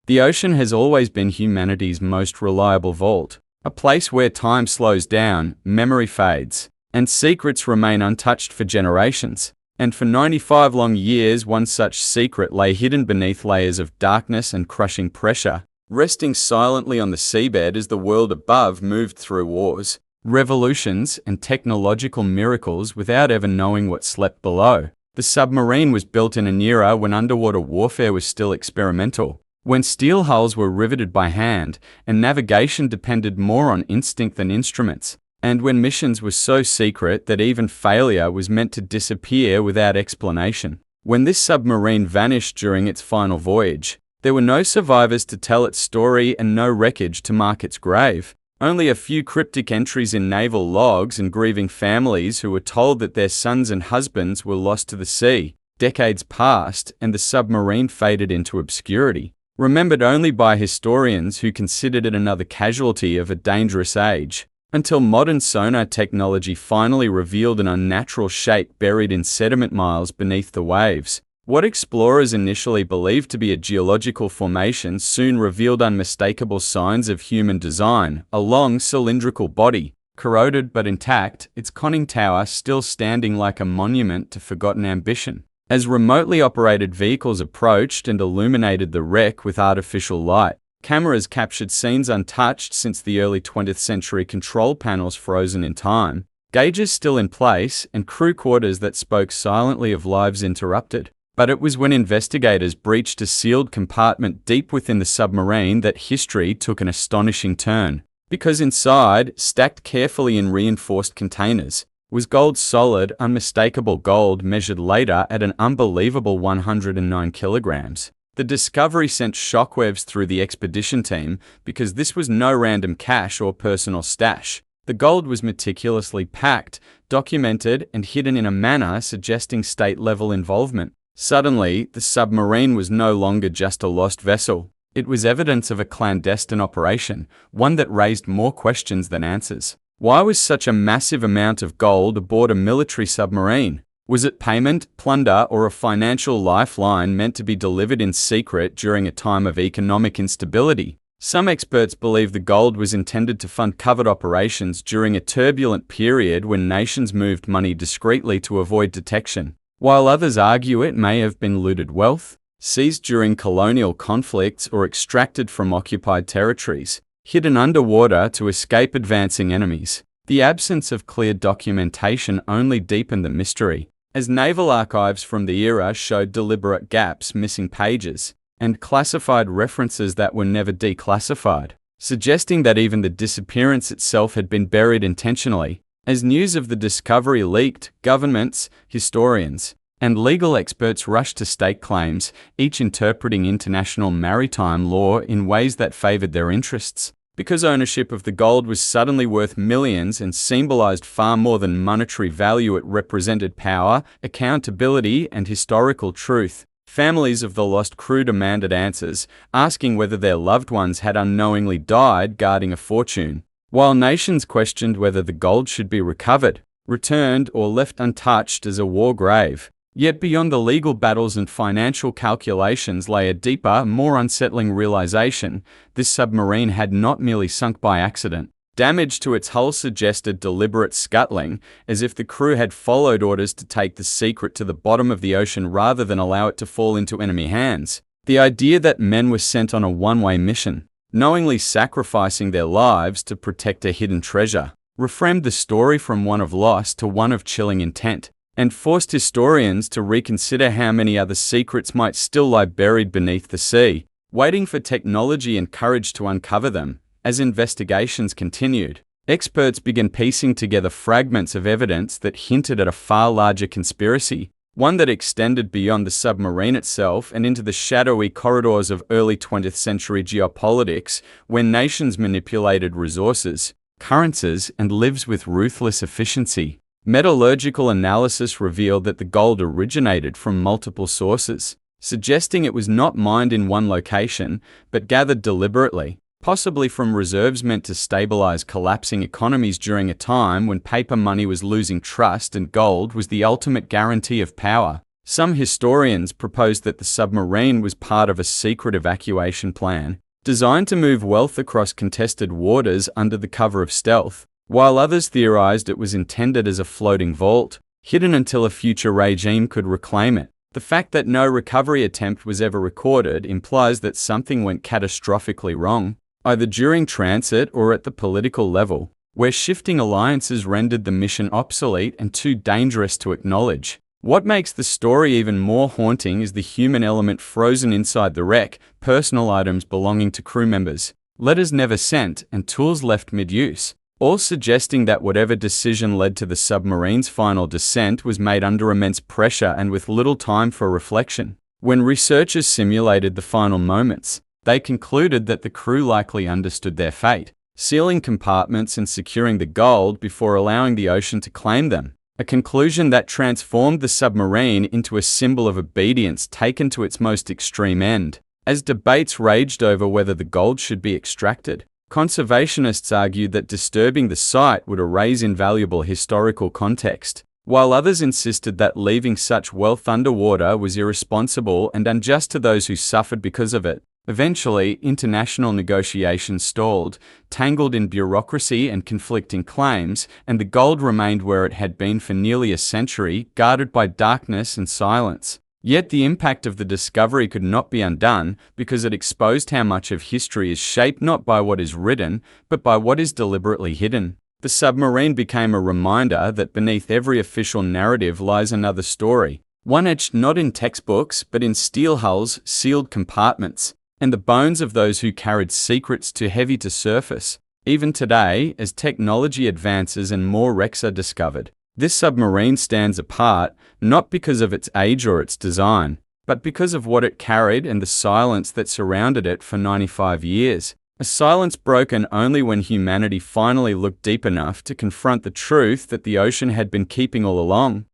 The ocean has always been humanity's most reliable vault, a place where time slows down, memory fades, and secrets remain untouched for generations. And for 95 long years, one such secret lay hidden beneath layers of darkness and crushing pressure, resting silently on the seabed as the world above moved through wars, revolutions, and technological miracles without ever knowing what slept below. The submarine was built in an era when underwater warfare was still experimental, when steel hulls were riveted by hand, and navigation depended more on instinct than instruments, and when missions were so secret that even failure was meant to disappear without explanation. When this submarine vanished during its final voyage, there were no survivors to tell its story and no wreckage to mark its grave. Only a few cryptic entries in naval logs and grieving families who were told that their sons and husbands were lost to the sea. Decades passed, and the submarine faded into obscurity, remembered only by historians who considered it another casualty of a dangerous age, until modern sonar technology finally revealed an unnatural shape buried in sediment miles beneath the waves. What explorers initially believed to be a geological formation soon revealed unmistakable signs of human design: a long cylindrical body, corroded but intact, its conning tower still standing like a monument to forgotten ambition. As remotely operated vehicles approached and illuminated the wreck with artificial light, cameras captured scenes untouched since the early 20th century, control panels frozen in time, gauges still in place, and crew quarters that spoke silently of lives interrupted. But it was when investigators breached a sealed compartment deep within the submarine that history took an astonishing turn. Because inside, stacked carefully in reinforced containers, was gold, solid, unmistakable gold measured later at an unbelievable 109 kilograms. The discovery sent shockwaves through the expedition team because this was no random cache or personal stash. The gold was meticulously packed, documented, and hidden in a manner suggesting state-level involvement. Suddenly, the submarine was no longer just a lost vessel. It was evidence of a clandestine operation, one that raised more questions than answers. Why was such a massive amount of gold aboard a military submarine? Was it payment, plunder, or a financial lifeline meant to be delivered in secret during a time of economic instability? Some experts believe the gold was intended to fund covert operations during a turbulent period when nations moved money discreetly to avoid detection, while others argue it may have been looted wealth, seized during colonial conflicts, or extracted from occupied territories, hidden underwater to escape advancing enemies. The absence of clear documentation only deepened the mystery, as naval archives from the era showed deliberate gaps, missing pages, and classified references that were never declassified, suggesting that even the disappearance itself had been buried intentionally. As news of the discovery leaked, governments, historians, and legal experts rushed to stake claims, each interpreting international maritime law in ways that favored their interests. Because ownership of the gold was suddenly worth millions and symbolized far more than monetary value, it represented power, accountability, and historical truth. Families of the lost crew demanded answers, asking whether their loved ones had unknowingly died guarding a fortune, while nations questioned whether the gold should be recovered, returned, or left untouched as a war grave. Yet beyond the legal battles and financial calculations lay a deeper, more unsettling realization: this submarine had not merely sunk by accident. Damage to its hull suggested deliberate scuttling, as if the crew had followed orders to take the secret to the bottom of the ocean rather than allow it to fall into enemy hands. The idea that men were sent on a one-way mission, knowingly sacrificing their lives to protect a hidden treasure, reframed the story from one of loss to one of chilling intent, and forced historians to reconsider how many other secrets might still lie buried beneath the sea, waiting for technology and courage to uncover them. As investigations continued, experts began piecing together fragments of evidence that hinted at a far larger conspiracy, one that extended beyond the submarine itself and into the shadowy corridors of early 20th century geopolitics, when nations manipulated resources, currencies, and lives with ruthless efficiency. Metallurgical analysis revealed that the gold originated from multiple sources, suggesting it was not mined in one location, but gathered deliberately, possibly from reserves meant to stabilize collapsing economies during a time when paper money was losing trust and gold was the ultimate guarantee of power. Some historians propose that the submarine was part of a secret evacuation plan, designed to move wealth across contested waters under the cover of stealth, while others theorized it was intended as a floating vault, hidden until a future regime could reclaim it. The fact that no recovery attempt was ever recorded implies that something went catastrophically wrong, either during transit or at the political level, where shifting alliances rendered the mission obsolete and too dangerous to acknowledge. What makes the story even more haunting is the human element frozen inside the wreck: personal items belonging to crew members, letters never sent, and tools left mid-use, all suggesting that whatever decision led to the submarine's final descent was made under immense pressure and with little time for reflection. When researchers simulated the final moments, they concluded that the crew likely understood their fate, sealing compartments and securing the gold before allowing the ocean to claim them. A conclusion that transformed the submarine into a symbol of obedience taken to its most extreme end. As debates raged over whether the gold should be extracted, conservationists argued that disturbing the site would erase invaluable historical context, while others insisted that leaving such wealth underwater was irresponsible and unjust to those who suffered because of it. Eventually, international negotiations stalled, tangled in bureaucracy and conflicting claims, and the gold remained where it had been for nearly a century, guarded by darkness and silence. Yet the impact of the discovery could not be undone, because it exposed how much of history is shaped not by what is written, but by what is deliberately hidden. The submarine became a reminder that beneath every official narrative lies another story, one etched not in textbooks, but in steel hulls, sealed compartments, and the bones of those who carried secrets too heavy to surface. Even today, as technology advances and more wrecks are discovered, this submarine stands apart, not because of its age or its design, but because of what it carried and the silence that surrounded it for 95 years. A silence broken only when humanity finally looked deep enough to confront the truth that the ocean had been keeping all along.